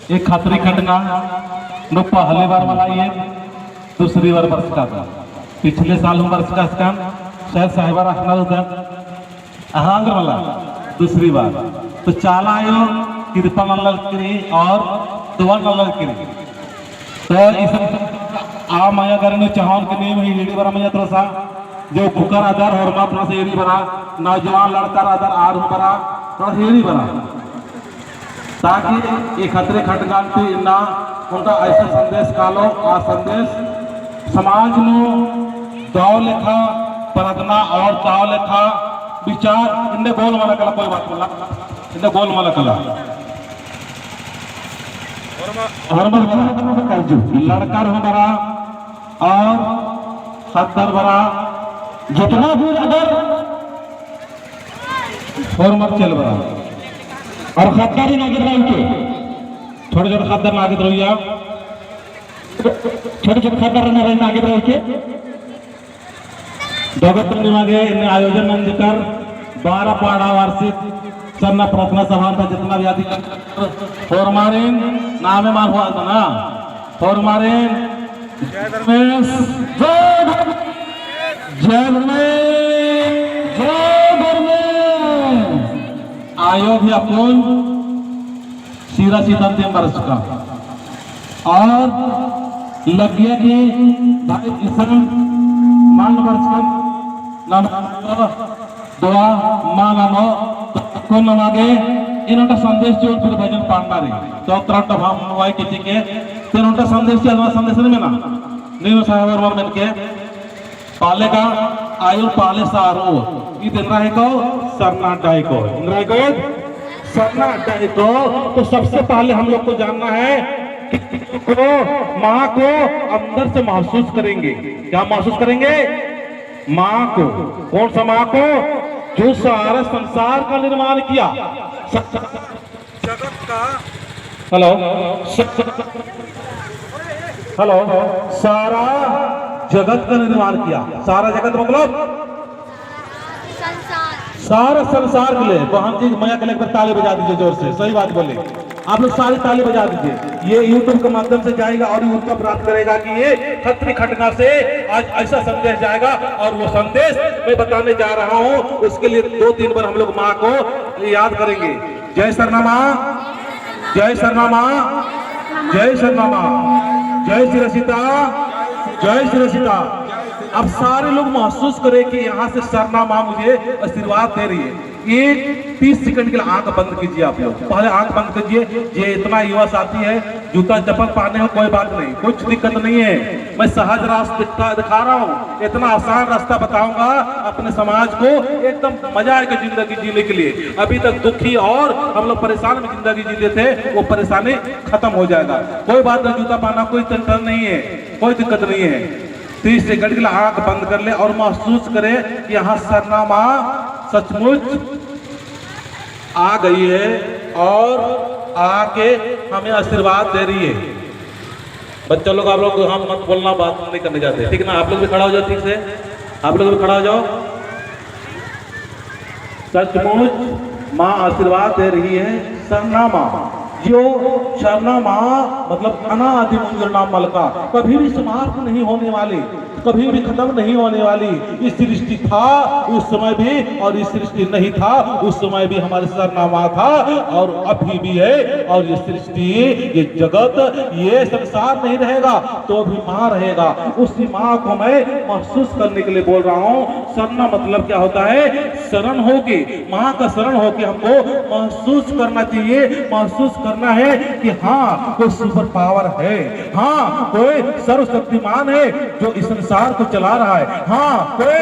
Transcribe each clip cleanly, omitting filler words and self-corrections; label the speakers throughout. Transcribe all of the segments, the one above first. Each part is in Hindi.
Speaker 1: एक खतरी खटना नो पहले बार वाला ये दूसरी बार वर्ष का था। पिछले साल वर्ष का स्कैम शायद साहिबा रखना होता अहांग वाला दूसरी बार तो चाला आयो कृपा नल्लर करी और दुआ नल्लर करी तो इस आ माया करने चाहन के नहीं वही लेडी बरा माया थोड़ा सा जो कुकर आधार और माँ थोड़ा सा एरी बरा नौजवान लड़का आधार आर बरा थोड़ा सा एरी बरा ताकि ये खतरे खटगान पे ना उनका ऐसा संदेश कालो आ संदेश समाज में दाव लेखा प्रार्थना और दाव लेखा विचार इन्हें गोल माला कला कोई बात बोला इन्हें गोल माला कला लड़का रहो बरा और खद्दर बरा जितना भी अगर और मत चल बरा और खद्दारी ना गिर रहा के छोटे छोटे खद्दर ना गिर रही छोटे छोटे खद्दर ना गिर रही के जगत मागे इन्हें आयोजन मंदिर 12 पाड़ा वार्षिक सरना प्रार्थना सभा था जितना भी आदि और मारेन नामे मान हुआ था ना और मारेन जय धर्मेश जय धर्मेश जय धर्मेश आयो भी अपन सीरा सीधा 3 वर्ष का और लग गया कि भाई किसान मान वर्ष का नाम दुआ मानो को नमागे इनका संदेश जो फिर भजन पांडा रे तो त्रट भाव वाई किसी के फिर उनका संदेश के अगला संदेश नहीं ना नहीं साहब और मन के पाले का आयु पाले सारो ये दिन रहे को सरना डाई को रहे को सरना डाई को तो सबसे पहले हम लोग को जानना है कि को माँ को अंदर से महसूस करेंगे क्या महसूस करेंगे माँ को कौन सा माँ को जो सारा संसार का निर्माण किया जगत का हेलो हेलो सारा जगत का निर्माण किया सारा जगत मतलब सारा संसार के लिए बहन जी मैया के लिए ताली बजा दीजिए जोर से सही बात बोले आप लोग सारी ताली बजा दीजिए ये YouTube के माध्यम से जाएगा और यूट्यूब प्राप्त करेगा कि ये खतरी खटना से आज ऐसा संदेश जाएगा और वो संदेश मैं बताने जा रहा हूँ उसके लिए 2-3 बार हम लोग माँ को याद करेंगे जय सरना माँ जय सरना माँ जय सरना माँ जय श्री सीता जय श्री सीता अब सारे लोग महसूस करें कि यहाँ से सरना माँ मुझे आशीर्वाद दे रही है एक 30 सेकंड के लिए आंख बंद कीजिए आप लोग पहले आंख बंद कीजिए ये इतना युवा साथी है जूता चप्पल पहने हो कोई बात नहीं कुछ दिक्कत नहीं है मैं सहज रास्ता दिखा रहा हूँ इतना आसान रास्ता बताऊंगा अपने समाज को एकदम मजा आएगा जिंदगी जीने के लिए अभी तक दुखी और हम लोग परेशान में जिंदगी जीते थे वो परेशानी खत्म हो जाएगा कोई बात नहीं जूता पहना कोई टेंशन नहीं है कोई दिक्कत नहीं है 30 सेकंड के लिए आंख बंद कर ले और महसूस करे कि यहाँ सरना माँ सचमुच आ गई है और आके हमें आशीर्वाद दे रही है बच्चा लोग आप लोग हम मत बोलना बात नहीं करने जाते ठीक ना आप लोग भी खड़ा हो जाओ ठीक से आप लोग भी खड़ा हो जाओ सचमुच माँ आशीर्वाद दे रही है सरना माँ जो शरणा माँ मतलब अनादि मंजूर नाम मलका कभी भी समाप्त नहीं होने वाली कभी भी खत्म नहीं होने वाली इस सृष्टि था उस समय भी और इस सृष्टि नहीं था उस समय भी हमारे सरना माँ था और अभी भी है और ये सृष्टि ये जगत ये संसार नहीं रहेगा तो भी माँ रहेगा उसी माँ को मैं महसूस करने के लिए बोल रहा हूँ सरना मतलब क्या होता है शरण होगी माँ का शरण होगी हमको महसूस करना चाहिए महसूस करना है कि हाँ कोई सुपर पावर है हाँ कोई सर्वशक्तिमान है जो इस संसार को चला रहा है हाँ कोई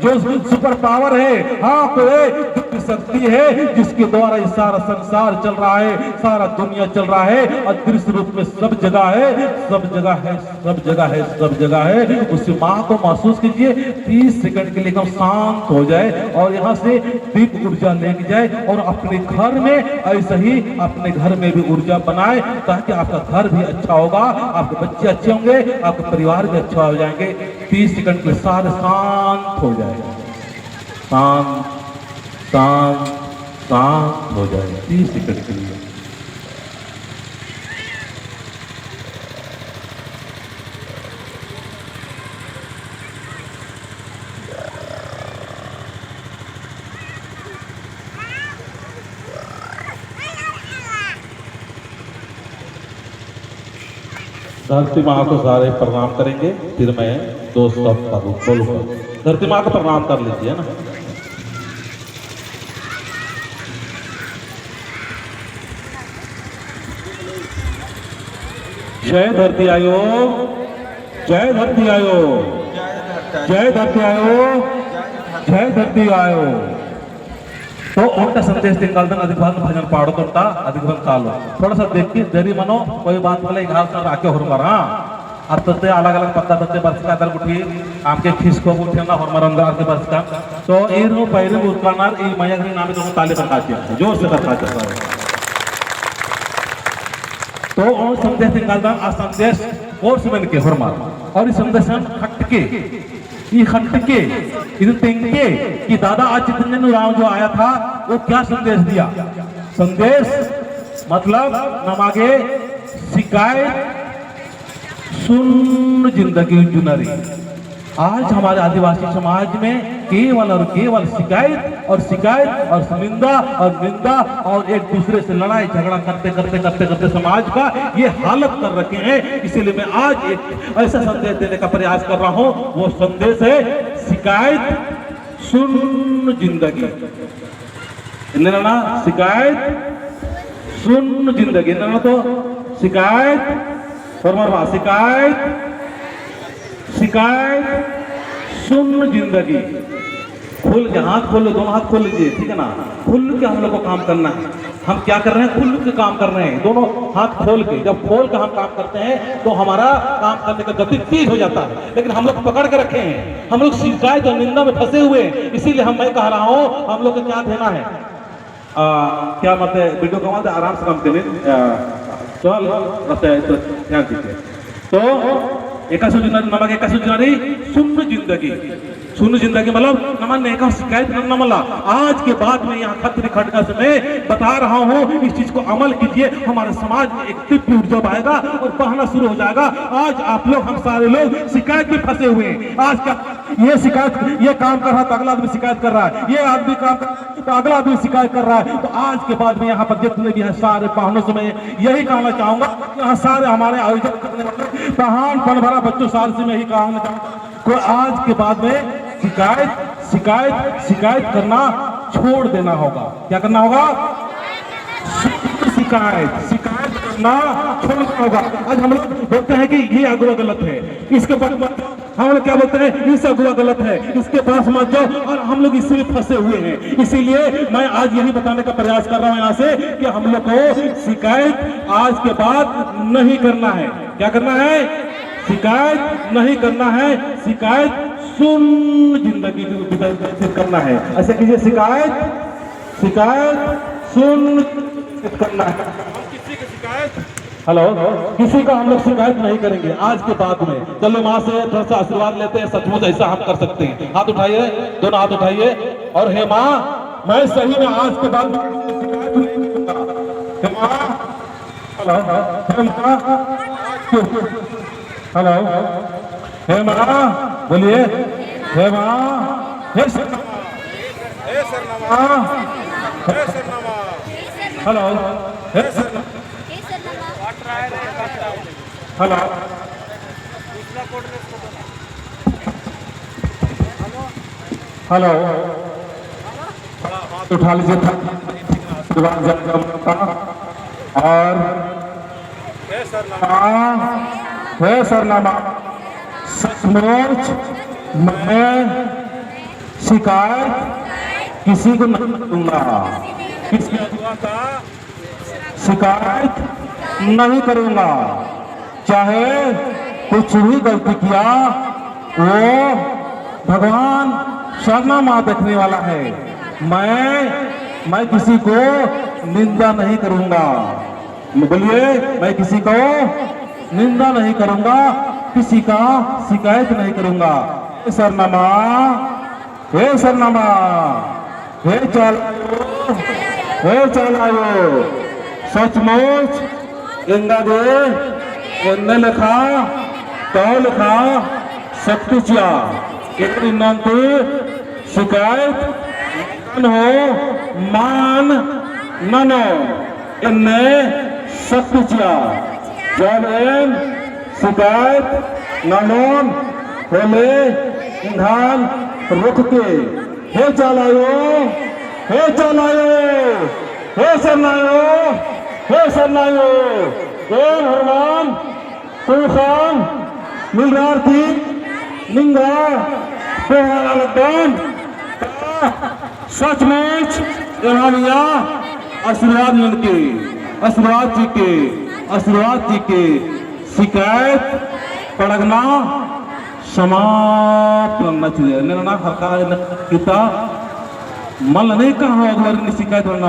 Speaker 1: जो सुपर पावर है हाँ कोई शक्ति है जिसके द्वारा ये सारा संसार चल रहा है सारा दुनिया चल रहा है और दृश्य रूप में सब जगह है सब जगह है सब जगह है सब जगह है उस माँ को महसूस कीजिए 30 सेकंड के लिए एकदम शांत हो जाए और यहाँ से दीप ऊर्जा लेके जाए और अपने घर में ऐसे ही अपने घर में भी ऊर्जा बनाए ताकि आपका घर भी अच्छा होगा आपके बच्चे अच्छे होंगे आपका परिवार भी अच्छा हो जाएंगे 30 सेकंड के सारे शांत हो जाएगा शांत शांत शांत हो जाएगा 30 सेकंड के लिए धरती माँ को सारे प्रणाम करेंगे, फिर मैं 2 शब्द बोलूँगा। धरती माँ को प्रणाम कर लीजिए ना। जय धरती आयोग, जय धरती आयोग, जय धरती आयोग, जय धरती आयोग। तो उनका संदेश निकालता अधिक भाग भजन पाड़ो तो अधिक भाग चालो थोड़ा सा देखिए जरी मनो कोई बात बोले घास कर आके होरमर हाँ अर्थते अलग अलग पत्ता तत्ते बरस का दर गुठी आमके खिसको गुठी ना होरमर अंदर के बरस का तो इनो पैरे उरकानार ई माया के नाम तो ताले पर काचे जोर से करता है। तो उन संदेश निकालता आ संदेश कोर्स में के होरमर और इस संदेश खटके ये खटके इधर तेंगे कि दादा आज चितरंजन राव जो आया था वो क्या संदेश दिया। संदेश मतलब नमागे शिकायत सुन जिंदगी जुनरी। आज हमारे आदिवासी समाज में केवल और केवल शिकायत और निंदा और एक दूसरे से लड़ाई झगड़ा करते समाज का ये हालत कर रखे हैं। इसीलिए मैं आज एक ऐसा संदेश देने का प्रयास कर रहा हूं। वो संदेश है शिकायत सुन जिंदगी। शिकायत सुन जिंदगी तो शिकायत शिकायत सुन जिंदगी। खुल के हाथ खोल लो, दोनों हाथ खोल लीजिए, ठीक है ना। खुल के हम लोग को काम करना है। हम क्या कर रहे हैं? खुल के काम कर रहे हैं, दोनों हाथ खोल के। जब खोल के हम काम करते हैं तो हमारा काम करने का गति तेज हो जाता है। लेकिन हम लोग पकड़ के रखे हैं, हम लोग शिकायत और निंदा में फंसे हुए हैं। इसीलिए मैं कह रहा हूँ हम लोग को क्या देना है, क्या मतलब वीडियो कमा दे आराम से काम करने चल ध्यान दीजिए। तो नमक एक सुन जिंदगी मतलब नमन एक शिकायत न मला। आज के बाद में यहाँ खतरी खटका से मैं बता रहा हूँ, इस चीज को अमल कीजिए। हमारे समाज में एक दिव्य ऊर्जा आएगा और बहना शुरू हो जाएगा। आज आप लोग हम सारे लोग शिकायत में फंसे हुए हैं। आज का ये शिकायत ये काम कर रहा है तो अगला आदमी शिकायत कर रहा है, ये आदमी काम कर रहा है तो अगला आदमी शिकायत कर रहा है। तो आज के बाद में यहाँ पर जितने भी हैं सारे पाहुनों से मैं यही कहना चाहूंगा, यहाँ सारे हमारे आयोजन करने वाले पहान पन भरा बच्चों साल से मैं यही कहना चाहूंगा, आज के बाद में शिकायत करना छोड़ देना होगा। क्या करना होगा? शिकायत करना छोड़ना होगा। आज हम लोग बोलते हैं कि ये अगुआ गलत है, इसके बाद हम लोग क्या बोलते हैं, इस अगुआ गलत है, इसके पास मत जाओ, और हम लोग इसमें फंसे हुए हैं। इसीलिए मैं आज यही बताने का प्रयास कर रहा हूं यहाँ से कि हम लोग को शिकायत आज के बाद नहीं करना है। क्या करना है? शिकायत नहीं करना है, शिकायत सुन जिंदगी करना है। ऐसे कीजिए, शिकायत सुन करना है। किसी की शिकायत किसी का हम लोग शिकायत नहीं करेंगे आज के बाद में। चलो माँ से थोड़ा सा आशीर्वाद लेते हैं, सचमुच ऐसा हम कर सकते हैं। हाथ उठाइए, दोनों हाथ उठाइए और हे माँ मैं सही में आज के बाद हेलो हे माँ बोलिए, हे माँ, हे सरनामा, हेलो हे सरनामा, हेलो हेलो उठा लीजिए और हे सरनामा, सचमुच मैं शिकायत किसी को नहीं करूंगा, किसी का शिकायत नहीं करूंगा। चाहे कुछ भी गलती किया वो भगवान सरनामा देखने वाला है। मैं किसी को निंदा नहीं करूंगा। बोलिए, मैं किसी को निंदा नहीं करूंगा, किसी का शिकायत नहीं करूंगा। हे सरनामा, हे सरनामा, हे चलायो सचमुच इंगा दे एन्ने लिखा तो लिखा सत्तुचिया इतनी नंतु शिकायत हो मान ननो इन्ने सत्तुचिया जब शिकायत नमोन होले ईंधान रुख के हे चालायो हे सरनायो देव हरमान तूफान मिलरार्थी निंगा पोहान सचमुच इमामिया आशीर्वाद जी के शिकायत पड़गना समाप्त करना चाहिए ना हरका किता मल नहीं कहा हो अगवार ने शिकायत करना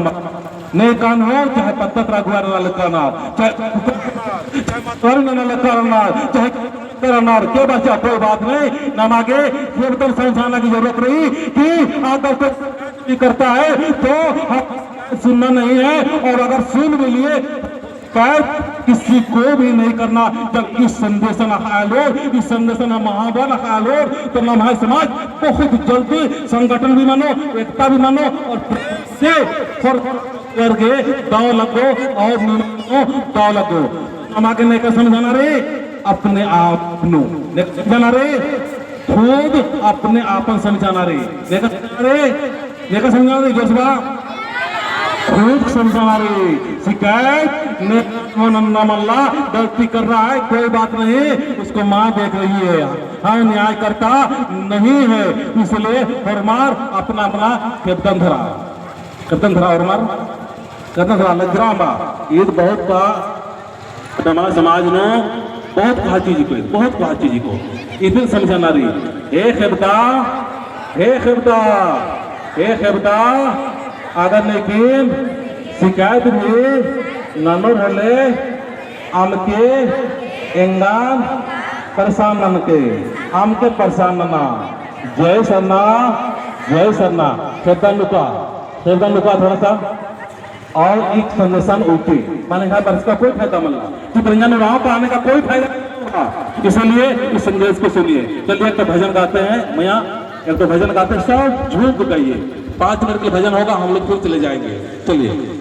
Speaker 1: नहीं कान हो चाहे पत्तत रखवार वाले करना चाहे मतवार ना करना चाहे करना के बच्चा कोई बात नहीं ना मांगे ये तो समझाना की जरूरत रही कि आकर को भी करता है तो सुनना नहीं है और अगर सुन भी लिए किसी को भी नहीं करना जब इस संदेश इस संदेश महाबल तो हमारे समाज बहुत जल्दी संगठन भी मानो एकता भी मानो और से करके दाव लगो और दाव लगो हमारे नहीं कर समझाना रे अपने आप नो समझाना रे खुद अपने आपन समझाना रे लेकर समझाना रे जोशबा खुद समझाना रे शिकायत मल्ला गलती कर रहा है कोई बात नहीं उसको माँ देख रही है हाँ न्याय करता नहीं है इसलिए फरमार अपना अपना कैप्टन धरा और मार कैप्टन धरा लग्रामा ये बहुत का हमारा समाज ने बहुत कहा चीज को इधर समझाना रही हे खिबता अगर लेकिन शिकायत भी ननोर हले आमके एंगान परेशान नन के आमके परेशान नना जय सरना खेतन लुका थोड़ा सा और एक संदेशन ऊटी माने यहाँ पर इसका कोई फायदा मिला कि परिंजन वहां पर आने का कोई फायदा नहीं होगा इसलिए इस संदेश को सुनिए चलिए एक तो भजन गाते हैं मैया एक तो भजन गाते हैं सब झूठ गाइए 5 मिनट के भजन होगा हम लोग फिर चले जाएंगे चलिए